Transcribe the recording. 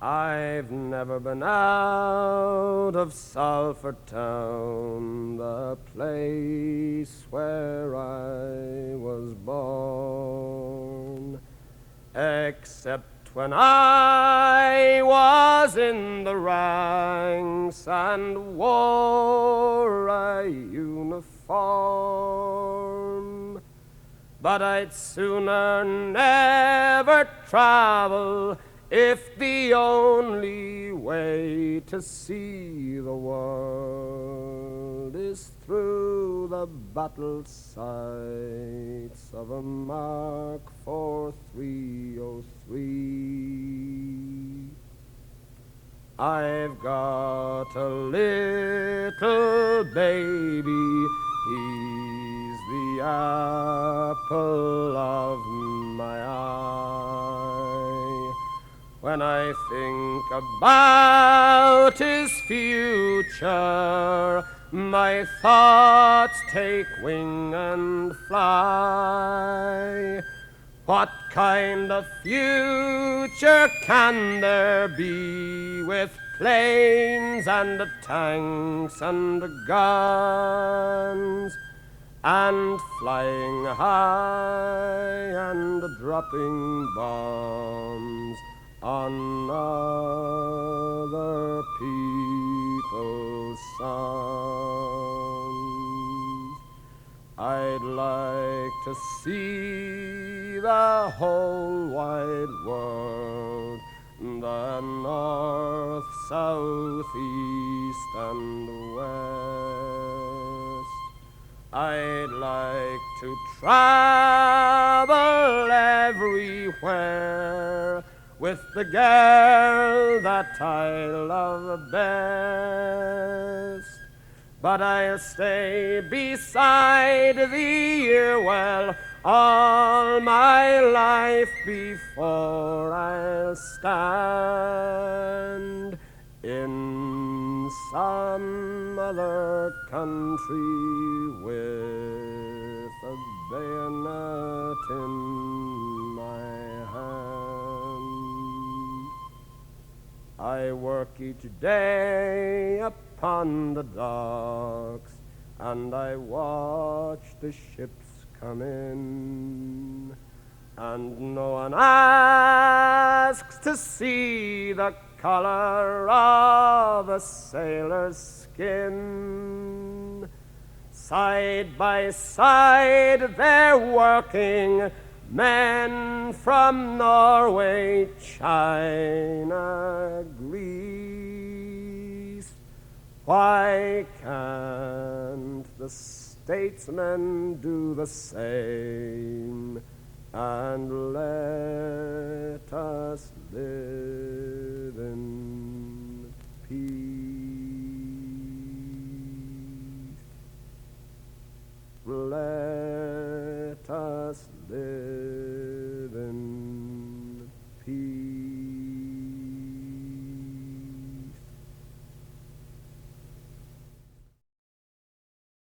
I've never been out of Sulphur Town, the place where I was born, except when I was in the ranks and wore a uniform. But I'd sooner never travel if the only way to see the world is through the battle sights of a Mark 4303. I've got a little baby, he's the apple of my eye. When I think about his future, my thoughts take wing and fly. What kind of future can there be with planes and tanks and guns, and flying high and dropping bombs on other people's sons? I'd like to see the whole wide world, the north, south, east, and west. I'd like to travel everywhere with the girl that I love best. But I'll stay beside thee, well, all my life before I'll stand in some other country with a bayonet in my hand. I work each day upon the docks, and I watch the ships come in, and no one asks to see the color of a sailor's skin. Side by side they're working, men from Norway, China, Greece. Why can't the statesmen do the same and let us live in peace? Let us live